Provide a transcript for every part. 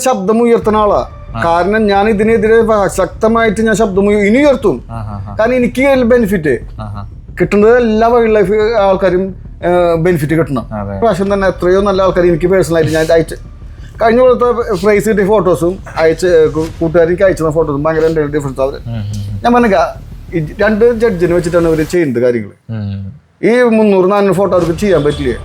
ശബ്ദം ഉയർത്തുന്ന ആളാ. കാരണം ഞാൻ ഇതിനെതിരെ ശക്തമായിട്ട് ഞാൻ ശബ്ദം ഇനി ഉയർത്തും. കാരണം എനിക്ക് ബെനിഫിറ്റ് കിട്ടുന്നത് എല്ലാ വൈൽഡ് ലൈഫ് ആൾക്കാരും ബെനിഫിറ്റ് കിട്ടണം. പ്രാവശ്യം തന്നെ എത്രയോ നല്ല ആൾക്കാർ എനിക്ക് പേഴ്സണലായിട്ട് ഞാൻ അയച്ചു കഴിഞ്ഞ പോലത്തെ പ്രൈസ് കിട്ടിയ ഫോട്ടോസും കൂട്ടുകാർക്ക് അയച്ചുന്ന ഫോട്ടോസും ഭയങ്കര ഡിഫറൻസ്. അവർ ഞാൻ പറഞ്ഞ രണ്ട് ജഡ്ജിനെ വെച്ചിട്ടാണ് ഇവർ ചെയ്യുന്നത് കാര്യങ്ങൾ. ഈ 300-400 ഫോട്ടോ അവർക്ക് ചെയ്യാൻ പറ്റില്ലേ?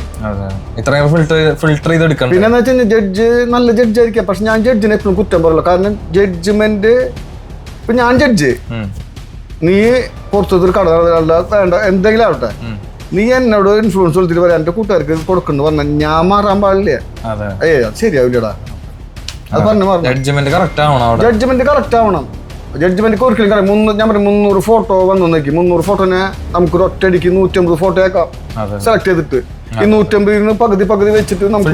പിന്നെ എന്താ വെച്ചാൽ ജഡ്ജ് നല്ല ജഡ്ജ് ആയിരിക്കാം. പക്ഷെ ഞാൻ ജഡ്ജിനെ എപ്പോഴും കുറ്റം പറയില്ല. കാരണം ജഡ്ജ്മെന്റ് ഇപ്പൊ ഞാൻ ജഡ്ജ്, നീ പുറത്തൊരു കട വേണ്ട എന്തെങ്കിലും ആവട്ടെ, നീ എന്നോട് ഇൻഫ്ലുവൻസ് കൊടുത്തിട്ട് പറയാം എന്റെ കൂട്ടുകാർക്ക് കൊടുക്കുന്നു പറഞ്ഞാൽ ഞാൻ മാറാൻ പാടില്ല. അത് ശരിയാവില്ലടാ. അത് പറഞ്ഞു ജഡ്ജ്മെന്റ് കറക്റ്റ് ആവണം. ജഡ്ജ്മെന്റ് ഒരിക്കലും ഞാൻ പറയും 300 ഫോട്ടോ വന്നു നോക്കി. 300 ഫോട്ടോനെ നമുക്കൊരു ഒറ്റയടിക്ക് 150 ഫോട്ടോ ആക്കാം സെലക്ട് ചെയ്തിട്ട്. ഈ 150 പകുതി വെച്ചിട്ട് നമുക്ക്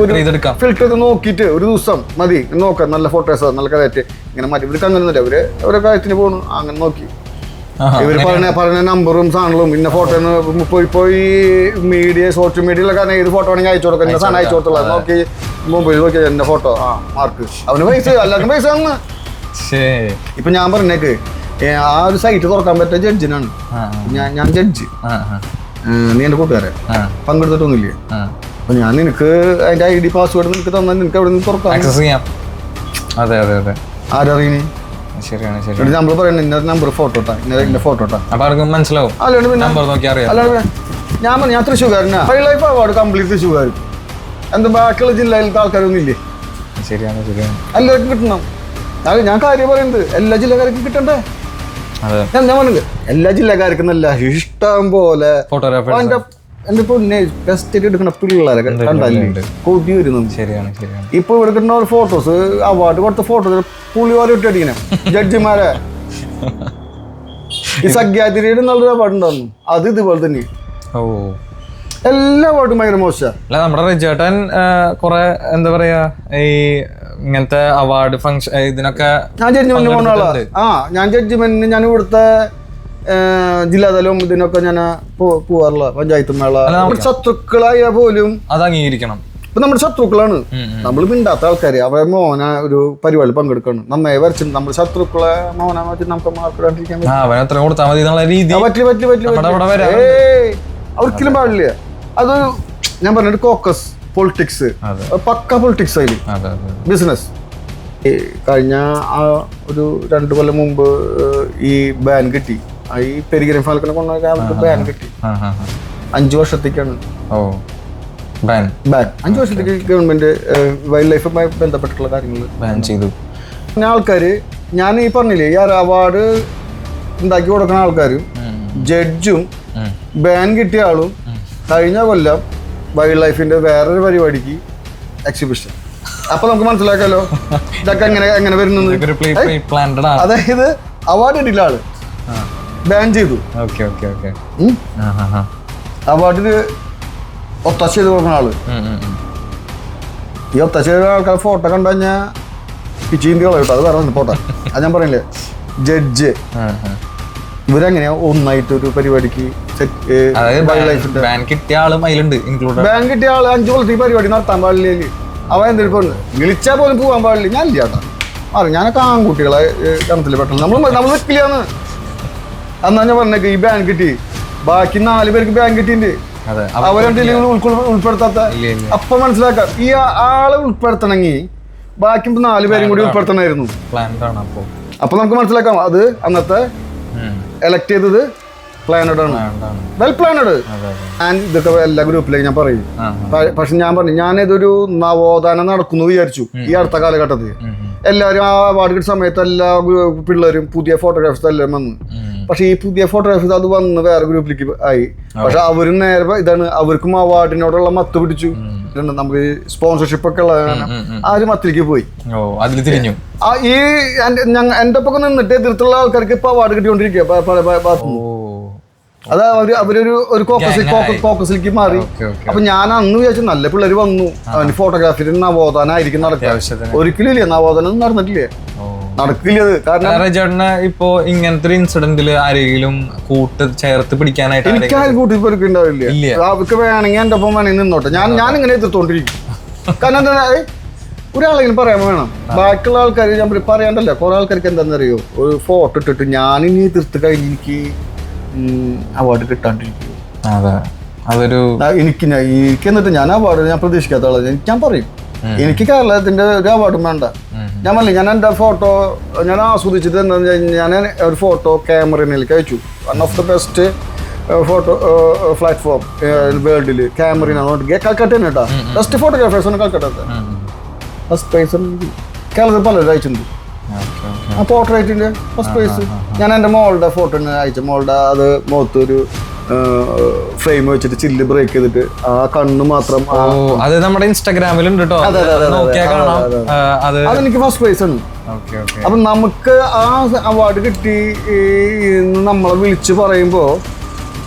ഫിൽറ്റർ ചെയ്ത് നോക്കിയിട്ട് ഒരു ദിവസം മതി നോക്കാം. നല്ല ഫോട്ടോസ് നല്ല കറക്റ്റ് ഇങ്ങനെ മാറ്റി. ഇവർക്ക് അങ്ങനെ അവര് അവരെ കാര്യത്തിന് പോകണം. അങ്ങനെ നോക്കി ഇവര് പറഞ്ഞ നമ്പറും സാധനങ്ങളും ഇന്ന ഫോട്ടോ പോയി മീഡിയ സോഷ്യൽ മീഡിയയിലൊക്കെ ഏത് ഫോട്ടോ വേണമെങ്കിൽ അയച്ചു കൊടുക്കാം. ഇന്ന സാധനം അയച്ചു കൊടുത്തുള്ള നോക്കി മൊബൈൽ നോക്കി എന്റെ ഫോട്ടോ മാർക്ക് അവന് പൈസ എല്ലാവർക്കും പൈസ ആണ്. ഇപ്പൊ ഞാൻ പറഞ്ഞേക്ക് ആ ഒരു സൈറ്റ് തുറക്കാൻ പറ്റിയ ജഡ്ജിനാണ് ഞാൻ ജഡ്ജ്. നീ എന്റെ കൂട്ടുകാരെ പങ്കെടുത്തിട്ടൊന്നുമില്ലേ? അപ്പൊ ഞാൻ നിനക്ക് അതിന്റെ ID പാസ്വേഡ് നിനക്ക് തന്നാൽ നിനക്ക് അവിടെ നിന്ന് തുറക്കാം. ആരറിയണേ? നമ്മൾ പറയുന്നത് ഇന്ന നമ്പർ ഫോട്ടോ ഇന്ന ഫോട്ടോ മനസ്സിലാവും. ഞാൻ തൃശ്ശൂർക്കാരനാ. വൈൽഡ് ലൈഫ് അവാർഡ് കംപ്ലീറ്റ് തൃശ്ശൂർക്കാർ. എന്താ ബാക്കിയുള്ള ജില്ലയിലത്തെ ആൾക്കാരൊന്നും ഇല്ലേ? എല്ലാവർക്കും കിട്ടണം. ഞാൻ കാര്യം പറയുന്നത് എല്ലാ ജില്ലക്കാർക്കും കിട്ടണ്ടേ? ഞാൻ പറഞ്ഞില്ല എല്ലാ ജില്ലക്കാർക്കും നല്ല ഇഷ്ടം പോലെ എന്റെ പൊന്നെ ബെസ്റ്റ് എടുക്കുന്ന പിള്ളേരൊക്കെ കണ്ടല്ലേ കൊതി വരുന്നു. ഇപ്പൊ ഇവിടെ കിട്ടുന്ന ഫോട്ടോസ് അവാർഡ് കൊടുത്ത ഫോട്ടോസ് പുളി പോലെ ഇട്ടടിക്കണം ജഡ്ജിമാരെ. ഈ സഖ്യാതിരിയുടെ നല്ലൊരു അവാർഡ് ഉണ്ടായിരുന്നു. അത് ഇതുപോലെ തന്നെ എല്ലാ അവാർഡും ഭയങ്കര മോശം. നമ്മുടെ റിജേട്ടൻ കുറെ എന്താ പറയാ ഈ ഇങ്ങനത്തെ അവാർഡ് ഫംഗ്ഷൻ ഇതിനൊക്കെ ഞാൻ ജഡ്ജിമെന്റ് പോകുന്ന ആളാ. ഞാൻ ജഡ്ജിമെന്റിന് ഞാൻ ഇവിടുത്തെ ജില്ലാതലവും ഇതിനൊക്കെ ഞാൻ പോവാറുള്ള പഞ്ചായത്ത് മേള. ശത്രുക്കളായ പോലും അത് അംഗീകരിക്കണം. ഇപ്പൊ നമ്മുടെ ശത്രുക്കളാണ്, നമ്മൾ മിണ്ടാത്ത ആൾക്കാര്. അവരെ മോന ഒരു പരിപാടി പങ്കെടുക്കണം, നന്നായി വരച്ചിട്ടുണ്ട്. നമ്മുടെ ശത്രുക്കളെ മോന നമുക്ക് മാർക്കിടാണ്ടിരിക്കാൻ ഒരിക്കലും പാടില്ല. അത് ഞാൻ പറഞ്ഞ കോക്കസ് പൊളിറ്റിക്സ്, പക്ക പൊളിറ്റിക്സ് അതിൽ ബിസിനസ്. കഴിഞ്ഞ ഒരു 2 കൊല്ലം മുമ്പ് ഈ ബാൻ കിട്ടി. ഈ പെരിഗരം ഫാൽക്കനെ കൊണ്ടുപോയി ബാൻ കിട്ടി. 5 വർഷത്തേക്കാണ് ബാൻ. 5 വർഷത്തേക്ക് ഗവൺമെന്റ് വൈൽഡ് ലൈഫുമായി ബന്ധപ്പെട്ടിട്ടുള്ള കാര്യങ്ങൾ ബാൻ ചെയ്തു. പിന്നെ ആൾക്കാര് ഞാൻ ഈ പറഞ്ഞില്ലേ ഈ അവാർഡ് ഉണ്ടാക്കി കൊടുക്കുന്ന ആൾക്കാരും ജഡ്ജും ബാൻ കിട്ടിയ ആളും കഴിഞ്ഞ കൊല്ലം വൈൽഡ് ലൈഫിന്റെ വേറൊരു പരിപാടിക്ക് എക്സിബിഷൻ. അപ്പൊ നമുക്ക് മനസ്സിലാക്കാലോ ഇതൊക്കെ എങ്ങനെ വരുന്നത്. അതായത് അവാർഡ് കിട്ടില്ല ആള് ബാൻ ചെയ്തു. അവാർഡിന് ഒത്താശ ചെയ്ത് കൊടുക്കുന്ന ആള് ഈ ഒത്താശ ചെയ്ത ആൾക്കാർ ഫോട്ടോ കണ്ടു കഴിഞ്ഞാൽ പിച്ചീന്തി കളയും. അത് വേറെ ഫോട്ടോ അത് ഞാൻ പറയില്ലേ. ജഡ്ജ് ഇവരെങ്ങനെയാ ഒന്നായിട്ട് ഒരു പരിപാടിക്ക് ബാൻ കിട്ടിയ ആള് 5 കൊല്ലത്തേക്ക് പരിപാടി നടത്താൻ പാടില്ല. അവൻ എന്തെങ്കിലും വിളിച്ചാൽ പോലും പോകാൻ പാടില്ല. ഞാൻ ഇല്ല കേട്ടോ ഞാനൊക്കെ ആൺകുട്ടികളെ കണത്തിൽ പെട്ടെന്ന് നമ്മൾ വെക്കില്ലാന്ന്. എന്നാ ഞാൻ പറഞ്ഞേക്ക് ഈ ബാൻ കിട്ടി ബാക്കി 4 പേർക്ക് ബാൻ കിട്ടിണ്ട്. അവരെന്തെങ്കിലും ഉൾപ്പെടുത്താത്ത അപ്പൊ മനസ്സിലാക്കാം. ഈ ആളെ ഉൾപ്പെടുത്തണമെങ്കിൽ ബാക്കി 4 പേരും കൂടി ഉൾപ്പെടുത്തണമായിരുന്നു. അപ്പൊ നമുക്ക് മനസ്സിലാക്കാം അത് അന്നത്തെ എലക്ട് ചെയ്തത് പ്ലാനഡ് ആണ്, വെൽ പ്ലാനഡ്. ആൻഡ് ഇതൊക്കെ എല്ലാ ഗ്രൂപ്പിലേക്ക് ഞാൻ പറയും. പക്ഷെ ഞാൻ പറഞ്ഞു ഞാനിതൊരു നവോത്ഥാനം നടക്കുന്നു വിചാരിച്ചു. ഈ അടുത്ത കാലഘട്ടത്തിൽ എല്ലാവരും ആ അവാർഡ് കിട്ടിയ സമയത്ത് എല്ലാ പിള്ളേരും പുതിയ ഫോട്ടോഗ്രാഫേഴ്സ് എല്ലാം വന്നു. പക്ഷെ ഈ പുതിയ ഫോട്ടോഗ്രാഫേഴ്സ് അത് വന്ന് വേറെ ഗ്രൂപ്പിലേക്ക് ആയി. പക്ഷെ അവരും നേരെ ഇതാണ്, അവർക്കും അവാർഡിനോടുള്ള മത്ത് പിടിച്ചു. നമുക്ക് സ്പോൺസർഷിപ്പ് ഒക്കെ ഉള്ളതാണ്. ആ ഒരു മത്തിലേക്ക് പോയി. ഈ എന്റെ ഒപ്പം നിന്നിട്ട് എതിർത്തുള്ള ആൾക്കാർക്ക് ഇപ്പൊ അവാർഡ് കിട്ടിക്കൊണ്ടിരിക്കുക പല ഭാഗത്തുനിന്ന്. അത് അവരൊരു കോക്കസിലേക്ക് മാറി. അപ്പൊ ഞാൻ അന്ന് വിചാരിച്ചു നല്ല പിള്ളേര് വന്നു, അവന് ഫോട്ടോഗ്രാഫിയിൽ നവോത്ഥാനം ആയിരിക്കും നടക്കുക. ഒരിക്കലും ഇല്ല, നവോത്ഥാനം നടന്നിട്ടില്ലേ, നടക്കില്ല. അത് കാരണം ഇപ്പൊ ഇങ്ങനത്തെ ഒരു ഇൻസിഡന്റില് ആരെങ്കിലും കൂട്ട് ചേർത്ത് പിടിക്കാനായിട്ട് എനിക്ക് ആരും കൂട്ടി പൊരുക്കുണ്ടാവില്ല. അവർക്ക് വേണമെങ്കിൽ എന്റെ ഒപ്പം വേണമെങ്കിൽ നിന്നോട്ടെ. ഞാൻ ഇങ്ങനെ എതിർത്തോണ്ടിരിക്കും. കാരണം എന്താ ഒരാളെങ്കിലും പറയാൻ വേണം. ബാക്കിയുള്ള ആൾക്കാർ ഞാൻ പറയാണ്ടല്ലോ. കുറെ ആൾക്കാർക്ക് എന്താണെന്നറിയോ, ഒരു ഫോട്ടോ ഇട്ടിട്ട് ഞാനിനി എതിർത്ത് കഴിഞ്ഞ് എനിക്ക് അവാർഡ് കിട്ടാണ്ടിരിക്കും. അതെ, അതൊരു എനിക്ക് എന്നിട്ട് ഞാൻ അവാർഡ് ഞാൻ പ്രതീക്ഷിക്കാത്ത ആളാണ്. ഞാൻ പറയും എനിക്ക് കേരളത്തിന്റെ ഒരു അവാർഡും വേണ്ട. ഞാൻ പറഞ്ഞില്ല, ഞാൻ എൻ്റെ ഫോട്ടോ ഞാൻ ആസ്വദിച്ചത് എന്താണെന്ന് വെച്ചാൽ ഞാൻ ഒരു ഫോട്ടോ ക്യാമറയിലേക്ക് അയച്ചു. One of the best photo platform വേൾഡിൽ ക്യാമറ കൽക്കട്ട തന്നെ കേട്ടോ. ബെസ്റ്റ് ഫോട്ടോഗ്രാഫേഴ്സാണ് കൽക്കട്ടത്തെ. ഫസ്റ്റ് പ്രൈസ് കേരളത്തിൽ പലരും അയച്ചിട്ടുണ്ട്. ആ പോർട്രേറ്റിന്റെ ഫസ്റ്റ് പ്രൈസ് ഞാൻ എൻ്റെ മോളുടെ ഫോട്ടോ അയച്ചു. മോളുടെ അത് മുഖത്തൊരു ഫ്രെയിം വെച്ചിട്ട് ചില്ല് ബ്രേക്ക് ചെയ്തിട്ട് ആ കണ്ണ് മാത്രം. അത് നമ്മുടെ ഇൻസ്റ്റാഗ്രാമിലുണ്ട് കേട്ടോ. അതെനിക്ക് ഫസ്റ്റ് പ്രൈസ് ആണ്. അപ്പൊ നമുക്ക് ആ അവാർഡ് കിട്ടി നമ്മളെ വിളിച്ച് പറയുമ്പോ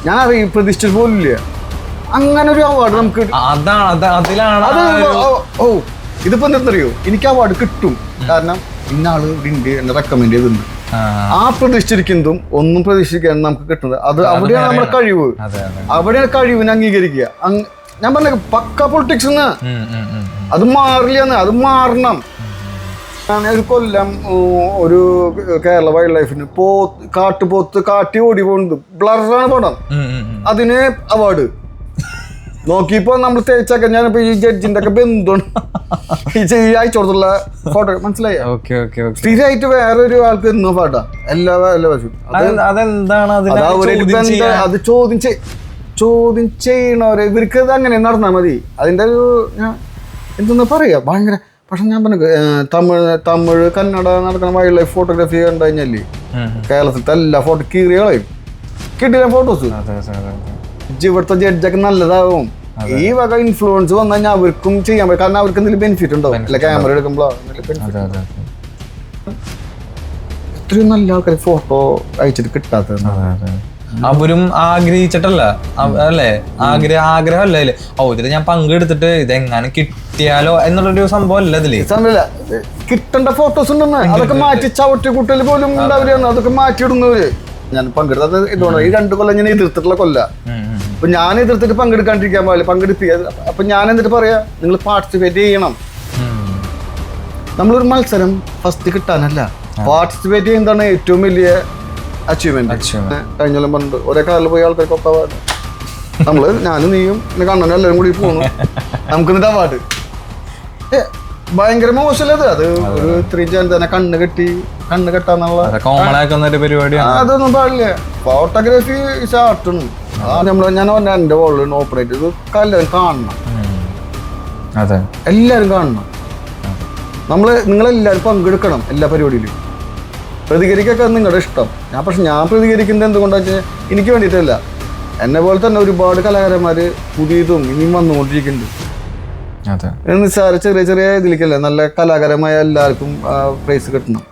ഞാൻ പ്രതീക്ഷിച്ചത് പോലില്ല അങ്ങനെ ഒരു അവാർഡ് നമുക്ക്. ഓ ഇതിപ്പോ എന്താണെന്നറിയോ, എനിക്ക് അവാർഡ് കിട്ടും കാരണം ഇന്നാള് ഉണ്ട് എന്നെ റെക്കമെൻഡ് ചെയ്തിട്ടുണ്ട്. ആ പ്രതീക്ഷിച്ചിരിക്കുന്നതും ഒന്നും പ്രതീക്ഷിക്കാൻ നമുക്ക് കിട്ടുന്നത് അത് അവിടെയാണ് നമ്മുടെ കഴിവ്. അവിടെയാണ് കഴിവിനെ അംഗീകരിക്കുക. ഞാൻ പറഞ്ഞ പക്ക പൊളിറ്റിക്സ് അത് മാറില്ല, അത് മാറണം. ഒരു കൊല്ലം ഒരു കേരള വൈൽഡ് ലൈഫിന് കാട്ടുപോത്ത് കാട്ടി ഓടി പോകുന്നത് ബ്ലറാണ് പടം. അതിന് അവാർഡ് നോക്കിയപ്പോ നമ്മൾ തേച്ചൊക്കെ ഞാനിപ്പോ ഈ ജഡ്ജിന്റെ ഒക്കെ ബന്ധുണ്ട് ഈ അയച്ചു കൊടുത്തുള്ള ഫോട്ടോ മനസ്സിലായി. സ്ഥിരമായിട്ട് വേറൊരു ആൾക്ക് ഇന്ന് പാട്ടാ എല്ലാ വർഷവും. അത് ചോദ്യം ചെയ്യണവരെ ഇവർക്ക് ഇത് അങ്ങനെ നടന്നാൽ മതി. അതിന്റെ ഒരു എന്തെന്നാ പറയാ ഭയങ്കര. പക്ഷെ ഞാൻ പറഞ്ഞു തമിഴ് കന്നഡ നടക്കുന്ന വൈൽഡ് ലൈഫ് ഫോട്ടോഗ്രാഫി കണ്ടു കഴിഞ്ഞാല് കേരളത്തിലത്തെ എല്ലാ ഫോട്ടോ കീറികളെയും കിട്ടിയ ഫോട്ടോസ്. ഇവിടുത്തെ ജഡ്ജൊക്കെ നല്ലതാവും. ഈ വക ഇൻഫ്ലുവൻസ് വന്നു കഴിഞ്ഞാൽ അവർക്കും ചെയ്യാൻ പറ്റും. കാരണം അവർക്ക് എന്തെങ്കിലും ബെനിഫിറ്റ് ഉണ്ടാവും. അല്ല ക്യാമറ എടുക്കുമ്പോൾ ഇത്രയും നല്ല ആൾക്കാർ ഫോട്ടോ അയച്ചിട്ട് കിട്ടാത്തത് അവരും ആഗ്രഹിച്ചിട്ടല്ല അല്ലേ, ആഗ്രഹമല്ല അതില്. ഇതിൽ ഞാൻ പങ്കെടുത്തിട്ട് ഇതെങ്ങനെ കിട്ടിയാലോ എന്നുള്ളൊരു സംഭവം അല്ല ഇതില്. കിട്ടേണ്ട ഫോട്ടോസ് ഉണ്ടെന്ന് അതൊക്കെ മാറ്റി ചവിട്ടി കുട്ടൽ പോലും ഉണ്ടാവില്ല. അതൊക്കെ മാറ്റിയിടുന്നവര്. ഞാൻ പങ്കെടുത്തത് ഇതുകൊണ്ട് ഈ 2 കൊല്ലം ഞാൻ എതിർത്തിട്ടുള്ള കൊല്ല. അപ്പൊ ഞാൻ എതിർത്തിട്ട് പങ്കെടുക്കാണ്ടിരിക്കാൻ പാടില്ല, പങ്കെടുപ്പിക്കുക. അപ്പൊ ഞാൻ എന്നിട്ട് പറയാ നിങ്ങൾ പാർട്ടിസിപ്പേറ്റ് ചെയ്യണം. നമ്മളൊരു മത്സരം ഫസ്റ്റ് കിട്ടാനല്ല, പാർട്ടിസിപ്പേറ്റ് ചെയ്യുന്നതാണ് ഏറ്റവും വലിയ അച്ചീവ്മെന്റ്. കഴിഞ്ഞാലും പണ്ട് ഒരേ കാറിൽ പോയി ആൾക്കാർക്ക് ഒപ്പം അവാർഡ്. നമ്മള് ഞാനും നീയും പിന്നെ കണ്ണനും എല്ലാവരും കൂടി പോകുന്നു. നമുക്ക് എന്നിട്ട് അവാർഡ് ഭയങ്കര മോശമല്ലത്. അത് ഒരു ഇത്രയും തന്നെ കണ്ണ് കെട്ടാന്നുള്ള അതൊന്നും പാടില്ല. ഫോട്ടോഗ്രാഫി ആർട്ടാണ്. ഞാൻ എന്റെ വോളിൽ ഓപ്പറേറ്റ് ചെയ്ത് എല്ലാവരും കാണണം, എല്ലാവരും കാണണം. നിങ്ങളെല്ലാവരും പങ്കെടുക്കണം എല്ലാ പരിപാടിയിലും. പ്രതികരിക്കൊക്കെ നിങ്ങളുടെ ഇഷ്ടം. പക്ഷെ ഞാൻ പ്രതികരിക്കുന്നത് എന്തുകൊണ്ടാണെന്ന് വെച്ചാൽ എനിക്ക് വേണ്ടിയിട്ടല്ല. എന്നെ പോലെ തന്നെ ഒരുപാട് കലാകാരന്മാര് പുതിയതും ഇനിയും വന്നുകൊണ്ടിരിക്കുന്നുണ്ട്. നിസ്സാര ചെറിയ ഇതിലേക്കല്ല, നല്ല കലാകാരമായ എല്ലാവർക്കും പ്രൈസ് കിട്ടണം.